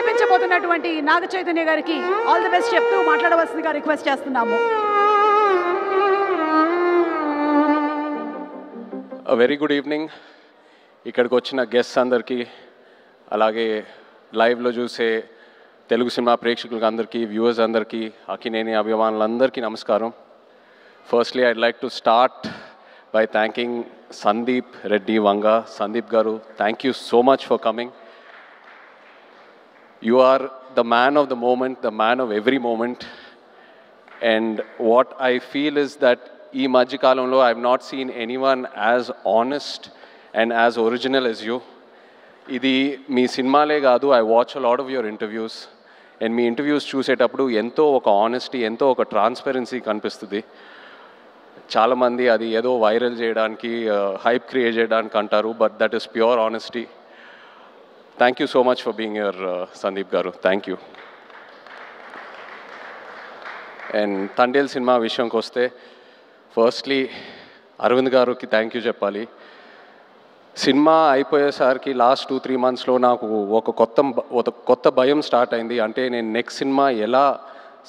వినిపించబోతున్నటువంటి నాగ చైతన్య గారికి all the best చెప్తూ మాట్లాడవలసిందిగా రిక్వెస్ట్ చేస్తున్నాము. Very good evening. ఇక్కడికి వచ్చిన గెస్ట్స్ అందరికీ, అలాగే లైవ్లో చూసే తెలుగు సినిమా ప్రేక్షకులకు అందరికీ, వ్యూవర్స్ అందరికీ, అక్కినేని అభిమానులందరికీ నమస్కారం. Firstly I'd like to start by thanking Sandeep Reddy Vanga. Sandeep Garu, thank you so much for coming. You are the man of the moment, the man of every moment. And what I feel is that ee Majjikalamlo I have not seen anyone as honest and as original as you. Idi mee cinemale gaadu, I watch a lot of your interviews. And mee interviews చూసేటప్పుడు ఎంతో ఒక honesty, ఎంతో ఒక transparency కనిపిస్తుంది. చాలామంది అది ఏదో viral చేయడానికి, హైప్ క్రియేట్ చేయడానికి అంటారు, but that is pure honesty. Thank you so much for being your Sandeep garu. Thank you. And Thandel cinema విషయంకి వస్తే, ఫస్ట్లీ అరవింద్ గారికి థ్యాంక్ యూ చెప్పాలి. సినిమా అయిపోయేసరికి లాస్ట్ 2-3 monthsలో నాకు ఒక కొత్త భయం స్టార్ట్ అయింది. అంటే నేను నెక్స్ట్ సినిమా ఎలా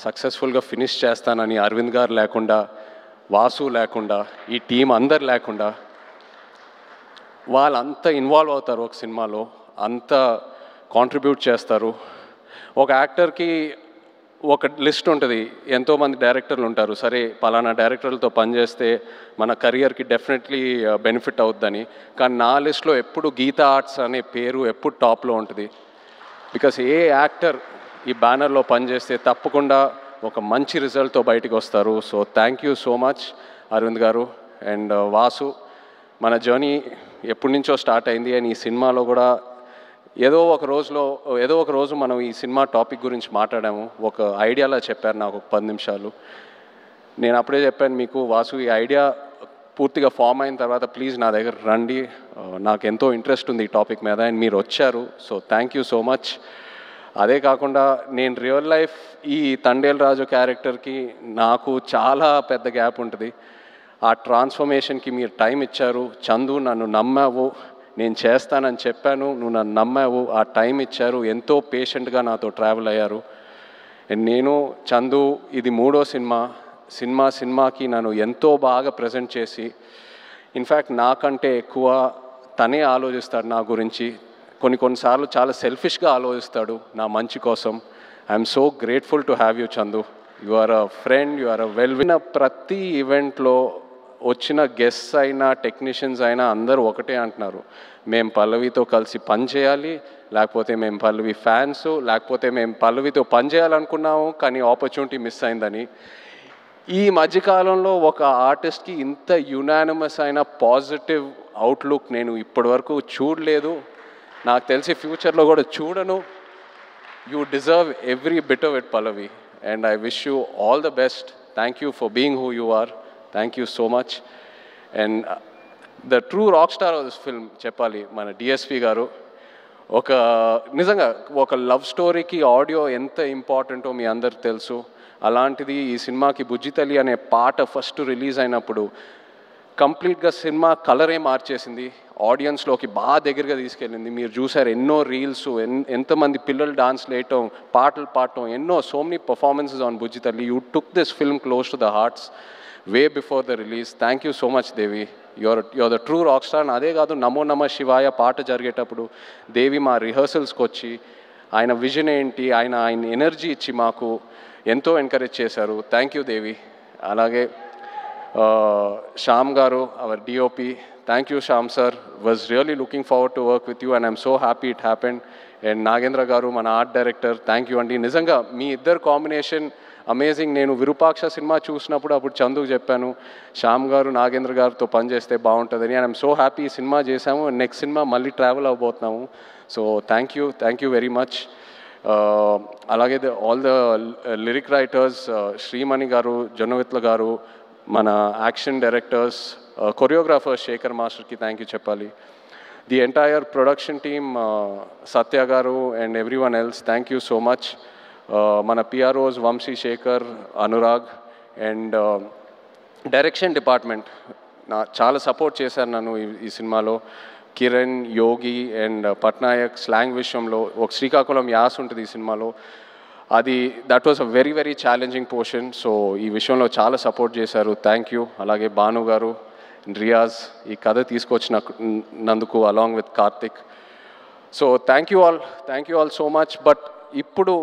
సక్సెస్ఫుల్గా ఫినిష్ చేస్తానని. అరవింద్ గారు లేకుండా, వాసు లేకుండా, ఈ టీం అందరు లేకుండా, వాళ్ళంతా ఇన్వాల్వ్ అవుతారు ఒక సినిమాలో, అంత కాంట్రిబ్యూట్ చేస్తారు. ఒక యాక్టర్కి ఒక లిస్ట్ ఉంటుంది, ఎంతోమంది డైరెక్టర్లు ఉంటారు. సరే పలానా డైరెక్టర్లతో పనిచేస్తే మన కెరియర్కి డెఫినెట్లీ బెనిఫిట్ అవుతుందని. కానీ నా లిస్ట్లో ఎప్పుడు గీతా ఆర్ట్స్ అనే పేరు ఎప్పుడు టాప్లో ఉంటుంది. బికాస్ ఏ యాక్టర్ ఈ బ్యానర్లో పనిచేస్తే తప్పకుండా ఒక మంచి రిజల్ట్తో బయటకు వస్తారు. So thank you so much Aravind garu. And Vasu, మన జర్నీ ఎప్పటి నుంచో స్టార్ట్ అయింది. అండ్ ఈ సినిమాలో కూడా ఏదో ఒక రోజు మనం ఈ సినిమా టాపిక్ గురించి మాట్లాడాము. ఒక ఐడియాలా చెప్పారు నాకు, ఒక 10 నిమిషాలు. నేను అప్పుడే చెప్పాను మీకు, వాసు ఈ ఐడియా పూర్తిగా ఫామ్ అయిన తర్వాత ప్లీజ్ నా దగ్గర రండి, నాకు ఎంతో ఇంట్రెస్ట్ ఉంది ఈ టాపిక్ మీద. అండ్ మీరు వచ్చారు. So thank you so much. అదే కాకుండా నేను రియల్ లైఫ్ ఈ తండేల్ రాజు క్యారెక్టర్కి నాకు చాలా పెద్ద గ్యాప్ ఉంటుంది. ఆ ట్రాన్స్ఫర్మేషన్కి మీరు టైం ఇచ్చారు. చందు, నన్ను నమ్మావు, నేను చేస్తానని చెప్పాను, నువ్వు నన్ను నమ్మావు, ఆ టైం ఇచ్చారు, ఎంతో పేషెంట్గా నాతో ట్రావెల్ అయ్యారు. నేను చందు ఇది 3వ సినిమాకి నన్ను ఎంతో బాగా ప్రజెంట్ చేసి, ఇన్ఫ్యాక్ట్ నాకంటే ఎక్కువ తనే ఆలోచిస్తాడు నా గురించి. కొన్నిసార్లు చాలా సెల్ఫిష్గా ఆలోచిస్తాడు నా మంచి కోసం. I'm so grateful to have you Chandu. You are a friend, you are a winner ప్రతి ఈవెంట్లో వచ్చిన గెస్ట్స్ అయినా, టెక్నీషియన్స్ అయినా అందరూ ఒకటే అంటున్నారు, మేము పల్లవితో కలిసి పని చేయాలి, లేకపోతే మేము పల్లవి ఫ్యాన్స్, లేకపోతే మేము పల్లవితో పని చేయాలనుకున్నాము కానీ ఆపర్చునిటీ మిస్ అయిందని. ఈ మధ్యకాలంలో ఒక ఆర్టిస్ట్కి ఇంత యునానిమస్ అయిన పాజిటివ్ అవుట్లుక్ నేను ఇప్పటివరకు చూడలేదు, నాకు తెలిసి ఫ్యూచర్లో కూడా చూడను. You deserve every bit of it Pallavi. And I wish you all the best. Thank you for being who you are. Thank you so much. And the true rock star of this film చెప్పాలి మన DSP గారు. నిజంగా ఒక love స్టోరీకి audio ఎంత ఇంపార్టెంటో మీ అందరికి తెలుసు. అలాంటిది ఈ సినిమాకి బుజ్జితల్లి అనే పాట ఫస్ట్ రిలీజ్ అయినప్పుడు కంప్లీట్గా సినిమా కలరే మార్చేసింది, ఆడియన్స్లోకి బాగా దగ్గరగా తీసుకెళ్ళింది. మీరు చూసారు ఎన్నో రీల్స్, ఎంతమంది పిల్లలు డాన్స్ వేయటం, పాటలు పాడటం, so many performances on Bujjithalli. You took this film close to the hearts way before the release. Thank you so much Devi. Your the true rock star. అదే కాదు, నమో నమ శివాయ పాట జరిగేటప్పుడు దేవి మా రిహర్సల్స్కి వచ్చి ఆయన విజన్ ఏంటి, ఆయన ఎనర్జీ ఇచ్చి మాకు ఎంతో ఎంకరేజ్ చేశారు. Thank you Devi. అలాగే Shyam garu, our DOP, thank you Shyam sir. Was really looking forward to work with you and I'm so happy it happened. And Nagendra garu, మన ఆర్ట్ డైరెక్టర్, థ్యాంక్ యూ అండి. నిజంగా మీ ఇద్దరు కాంబినేషన్ అమేజింగ్. నేను విరూపాక్ష సినిమా చూసినప్పుడు అప్పుడు చందుకు చెప్పాను, శ్యామ్ గారు నాగేంద్ర గారితో పనిచేస్తే బాగుంటుందని. అండ్ ఐఎమ్ సో హ్యాపీ ఈ సినిమా చేశాము. నెక్స్ట్ సినిమా మళ్ళీ ట్రావెల్ అవ్వబోతున్నాము. So thank you very much. అలాగే all the lyric writers, Shreemani garu, Jonnavithula garu, మన యాక్షన్ డైరెక్టర్స్, కొరియోగ్రాఫర్ శేఖర్ మాస్టర్కి థ్యాంక్ యూ చెప్పాలి. The entire production team, Satya garu and everyone else, thank you so much. మన PROs Vamsi, Shekhar, Anurag and direction department చాలా support చేశారు నన్ను ఈ సినిమాలో. కిరణ్, యోగి అండ్ పట్నాయక్ స్లాంగ్ విషయంలో ఒక శ్రీకాకుళం యాస ఉంటుంది ఈ సినిమాలో. అది that was a very very challenging portion. So ఈ విషయంలో చాలా సపోర్ట్ చేశారు. Thank you. అలాగే భాను గారు, రియాజ్ ఈ కథ తీసుకొచ్చినందుకు along with Karthik. So thank you all so much. But ఇప్పుడు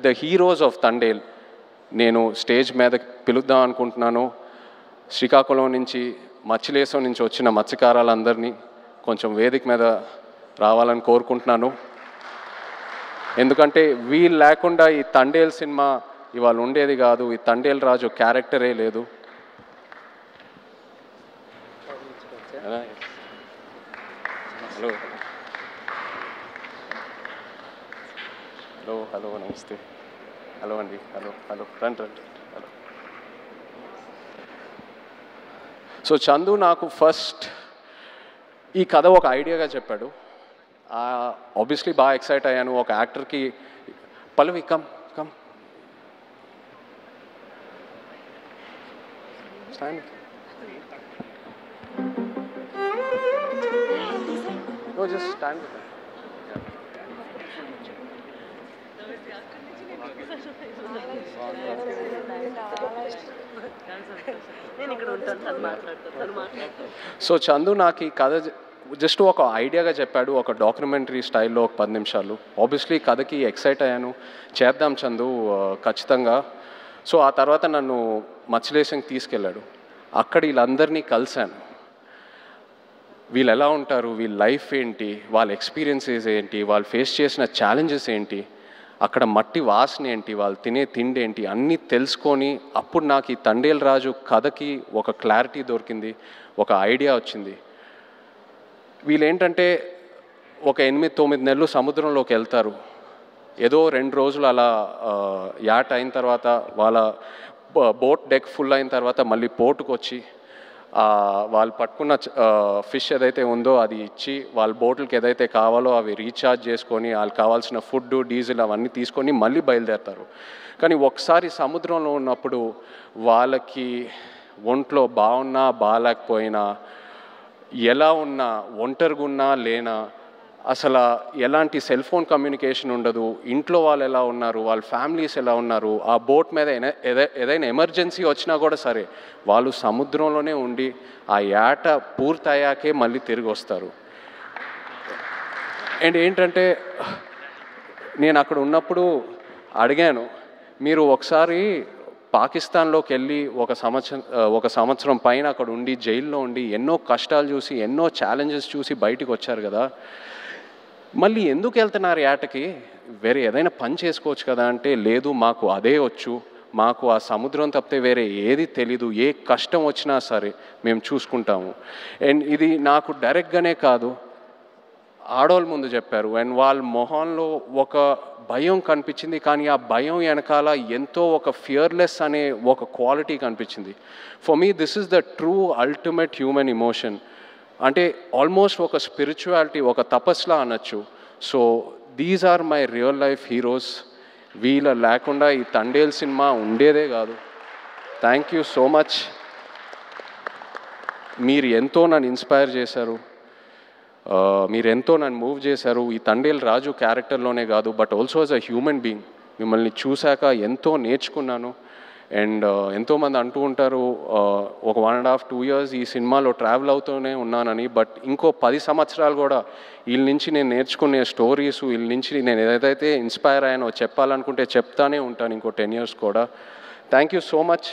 ద హీరోస్ ఆఫ్ తండేల్ నేను స్టేజ్ మీద పిలుద్దాం అనుకుంటున్నాను. శ్రీకాకుళం నుంచి, మచ్చిలేశం నుంచి వచ్చిన మత్స్యకారులందరినీ కొంచెం వేదిక మీద రావాలని కోరుకుంటున్నాను. ఎందుకంటే వీళ్ళు లేకుండా ఈ తండేల్ సినిమా ఇవాళ ఉండేది కాదు. ఈ తండేల్ రాజు క్యారెక్టరే లేదు. హలో హలో హలో నమస్తే. హలో అండి. హలో రండి. హలో. సో చందు నాకు ఫస్ట్ ఈ కథ ఒక ఐడియాగా చెప్పాడు. ఆబ్వియస్లీ బాగా ఎక్సైట్ అయ్యాను. ఒక యాక్టర్కి Pallavi come stand. No, just stand with them. So Chandu నాకు ఈ కథ జస్ట్ ఒక ఐడియాగా చెప్పాడు. ఒక డాక్యుమెంటరీ స్టైల్లో ఒక 10 నిమిషాలు. ఆబ్వియస్లీ కథకి ఎక్సైట్ అయ్యాను. చేద్దాం చందు ఖచ్చితంగా. సో ఆ తర్వాత నన్ను మచ్చిలేశంకి తీసుకెళ్ళాడు. అక్కడ వీళ్ళందరినీ కలిశాను. వీళ్ళు ఎలా ఉంటారు, వీళ్ళ లైఫ్ ఏంటి, వాళ్ళ ఎక్స్పీరియన్సెస్ ఏంటి, వాళ్ళు ఫేస్ చేసిన ఛాలెంజెస్ ఏంటి, అక్కడ మట్టి వాసన ఏంటి, వాళ్ళు తినే తిండి ఏంటి, అన్నీ తెలుసుకొని అప్పుడు నాకు ఈ తండేల్ రాజు కథకి ఒక క్లారిటీ దొరికింది, ఒక ఐడియా వచ్చింది. వీళ్ళేంటంటే ఒక 8-9 నెలలు సముద్రంలోకి వెళ్తారు. ఏదో 2 రోజులు అలా యాట్ అయిన తర్వాత వాళ్ళ బోట్ డెక్ ఫుల్ అయిన తర్వాత మళ్ళీ పోర్టుకు వచ్చి వాళ్ళు పట్టుకున్న ఫిష్ ఏదైతే ఉందో అది ఇచ్చి వాళ్ళ బోట్లకి ఏదైతే కావాలో అవి రీఛార్జ్ చేసుకొని వాళ్ళకి కావాల్సిన ఫుడ్, డీజిల్ అవన్నీ తీసుకొని మళ్ళీ బయలుదేరుతారు. కానీ ఒకసారి సముద్రంలో ఉన్నప్పుడు వాళ్ళకి ఒంట్లో బాగున్నా బాగాలేకపోయినా, ఎలా ఉన్నా, ఒంటరిగా ఉన్నా లేనా, అసలు ఎలాంటి సెల్ ఫోన్ కమ్యూనికేషన్ ఉండదు, ఇంట్లో వాళ్ళు ఎలా ఉన్నారు, వాళ్ళ ఫ్యామిలీస్ ఎలా ఉన్నారు, ఆ బోట్ మీద ఏదైనా ఎమర్జెన్సీ వచ్చినా కూడా సరే వాళ్ళు సముద్రంలోనే ఉండి ఆ యాట పూర్తయ్యాకే మళ్ళీ తిరిగి వస్తారు. అండ్ ఏంటంటే నేను అక్కడ ఉన్నప్పుడు అడిగాను, మీరు ఒకసారి పాకిస్తాన్లోకి వెళ్ళి ఒక సంవత్సరం పైన అక్కడ ఉండి జైల్లో ఉండి ఎన్నో కష్టాలు చూసి ఎన్నో ఛాలెంజెస్ చూసి బయటికి వచ్చారు కదా, మళ్ళీ ఎందుకు వెళ్తున్నారు యాటకి, వేరే ఏదైనా పని చేసుకోవచ్చు కదా అంటే, లేదు మాకు అదే వచ్చు, మాకు ఆ సముద్రం తప్పితే వేరే ఏది తెలీదు, ఏ కష్టం వచ్చినా సరే మేము చూసుకుంటాము. అండ్ ఇది నాకు డైరెక్ట్గానే కాదు, ఆడవాళ్ళ ముందు చెప్పారు. అండ్ వాళ్ళ మొహంలో ఒక భయం కనిపించింది, కానీ ఆ భయం వెనకాల ఎంతో ఒక ఫియర్లెస్ అనే ఒక క్వాలిటీ కనిపించింది. For me this is the true ultimate human emotion. అంటే ఆల్మోస్ట్ ఒక స్పిరిచువాలిటీ, ఒక తపస్లా అనొచ్చు. So these are my real life heroes. వీళ్ళ లేకుండా ఈ తండేల్ సినిమా ఉండేదే కాదు. Thank you so much. మీరు ఎంతో నన్ను ఇన్స్పైర్ చేశారు, మీరు ఎంతో నన్ను మూవ్ చేశారు. ఈ తండేల్ రాజు క్యారెక్టర్లోనే కాదు, but also as a human being మిమ్మల్ని చూశాక ఎంతో నేర్చుకున్నాను. అండ్ ఎంతోమంది అంటూ ఉంటారు ఒక 1.5-2 years ఈ సినిమాలో ట్రావెల్ అవుతూనే ఉన్నానని. బట్ ఇంకో 10 సంవత్సరాలు కూడా వీళ్ళ నుంచి నేను నేర్చుకునే స్టోరీస్, వీళ్ళ నుంచి నేను ఏదైతే ఇన్స్పైర్ అయ్యానో చెప్పాలనుకుంటే చెప్తానే ఉంటాను ఇంకో 10 years కూడా. Thank you so much.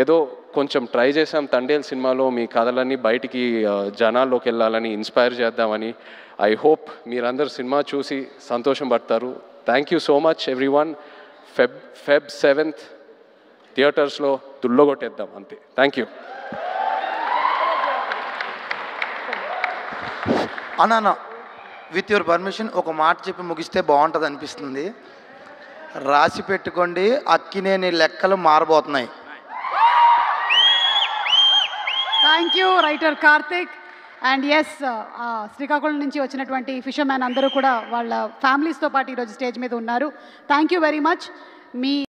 ఏదో కొంచెం ట్రై చేసాం తండేల్ సినిమాలో మీ కథలన్నీ బయటికి జనాల్లోకి వెళ్ళాలని, ఇన్స్పైర్ చేద్దామని. ఐ హోప్ మీరందరూ సినిమా చూసి సంతోషం పడతారు. Thank you so much everyone. Feb 7th థియేటర్స్లో దుల్లగొట్టేద్దాం అంతే. Thank you. అన్న విత్ యువర్ పర్మిషన్ ఒక మాట చెప్పి ముగిస్తే బాగుంటుంది అనిపిస్తుంది. రాసి పెట్టుకోండి, అక్కినేని లెక్కలు మారబోతున్నాయి. Thank you writer Karthik. And yes, Srikakulam నుంచి వచ్చినటువంటి ఫిషర్మ్యాన్ అందరూ కూడా వాళ్ళ ఫ్యామిలీస్తో పాటు ఈరోజు స్టేజ్ మీద ఉన్నారు. Thank you very much. Me